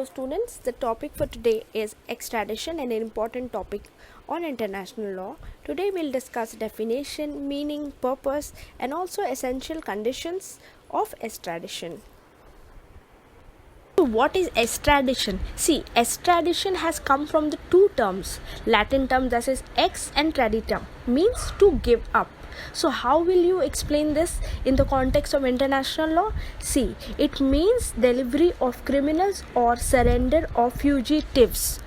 students, the topic for today is extradition, an important topic on international law. Today we'll discuss definition, meaning, purpose and also essential conditions of extradition. So what is extradition? See, extradition has come from the two terms, Latin term that is ex and traditum, means to give up. So how will you explain this in the context of international law? See, it means delivery of criminals or surrender of fugitives.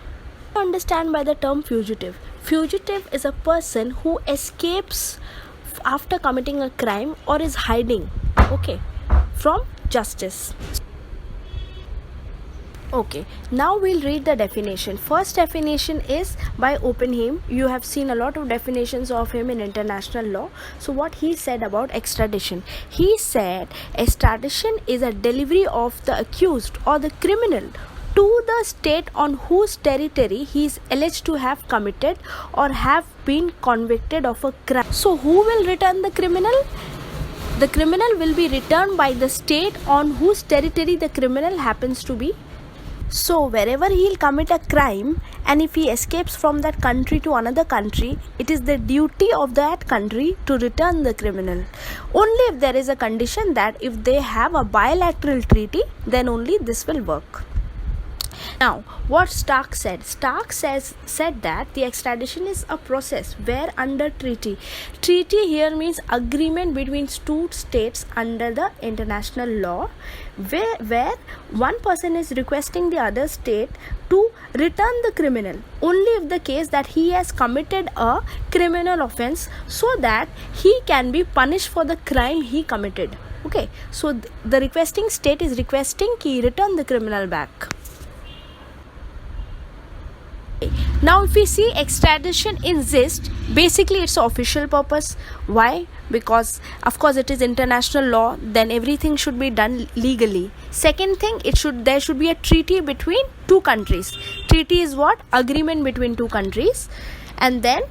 Understand by the term fugitive. Fugitive is a person who escapes after committing a crime or is hiding, from justice. Okay, now we'll read the definition. First definition is by Oppenheim. You have seen a lot of definitions of him in international law. So what he said about extradition? He said extradition is a delivery of the accused or the criminal to the state on whose territory he is alleged to have committed or have been convicted of a crime. So who will return the criminal? The criminal will be returned by the state on whose territory the criminal happens to be. So wherever he'll commit a crime and if he escapes from that country to another country, it is the duty of that country to return the criminal. Only if there is a condition that if they have a bilateral treaty, then only this will work. Now, what Stark said? Stark said that the extradition is a process where under treaty here means agreement between two states under the international law, where one person is requesting the other state to return the criminal only if the case that he has committed a criminal offense so that he can be punished for the crime he committed. So the requesting state is requesting he return the criminal back. Now if we see extradition exists, basically it's official purpose. Why? Because of course it is international law, then everything should be done legally. Second thing, there should be a treaty between two countries. Treaty is what? Agreement between two countries. And then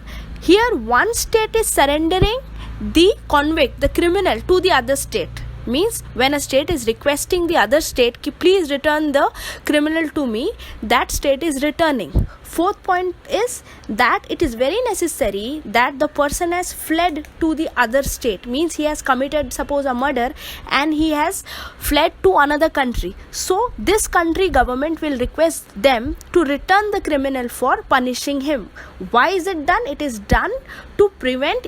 here one state is surrendering the convict, the criminal, to the other state. Means when a state is requesting the other state, please return the criminal to me, that state is returning. Fourth point is that it is very necessary that the person has fled to the other state. Means he has committed suppose a murder and he has fled to another country. So this country government will request them to return the criminal for punishing him. Why is it done? It is done to prevent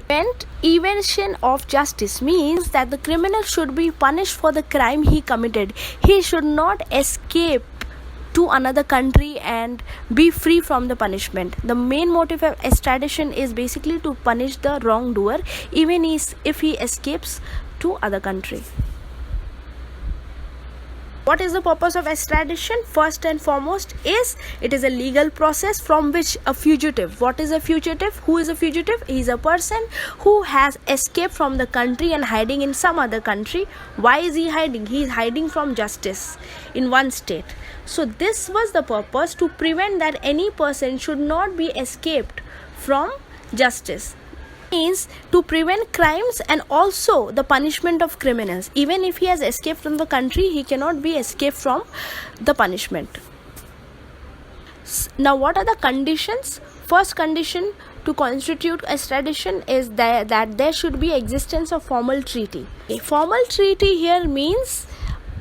evasion of justice. Means that the criminal should be punished for the crime he committed. He should not escape to another country and be free from the punishment. The main motive of extradition is basically to punish the wrongdoer even if he escapes to other country. What is the purpose of extradition? First and foremost is it is a legal process from which a fugitive. What is a fugitive? Who is a fugitive? He is a person who has escaped from the country and hiding in some other country. Why is he hiding? He is hiding from justice in one state. So this was the purpose, to prevent that any person should not be escaped from justice. Means to prevent crimes and also the punishment of criminals. Even if he has escaped from the country, he cannot be escaped from the punishment. Now what are the conditions? First condition to constitute extradition is that there should be existence of formal treaty. A formal treaty here means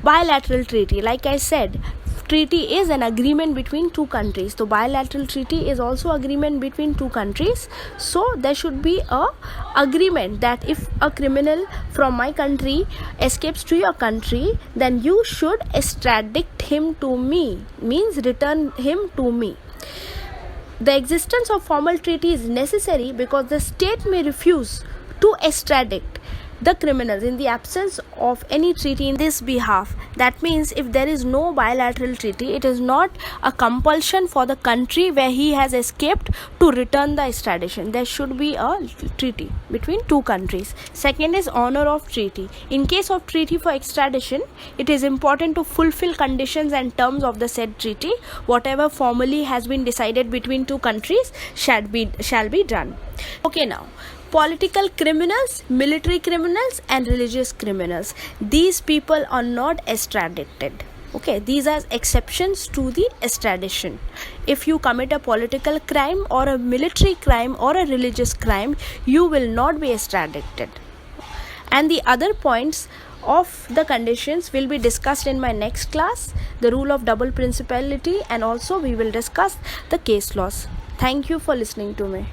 bilateral treaty. Like I said, treaty is an agreement between two countries. So bilateral treaty is also agreement between two countries. So there should be a agreement that if a criminal from my country escapes to your country, then you should extradite him to me. Means return him to me. The existence of formal treaty is necessary because the state may refuse to extradite the criminals in the absence of any treaty in this behalf. That means if there is no bilateral treaty, it is not a compulsion for the country where he has escaped to return the extradition. There should be a treaty between two countries. Second is honor of treaty. In case of treaty for extradition, it is important to fulfill conditions and terms of the said treaty. Whatever formally has been decided between two countries shall be done. Now political criminals, military criminals and religious criminals, these people are not extradited. Okay, these are exceptions to the extradition. If you commit a political crime or a military crime or a religious crime, you will not be extradited. And the other points of the conditions will be discussed in my next class, the rule of double principality, and also we will discuss the case laws. Thank you for listening to me.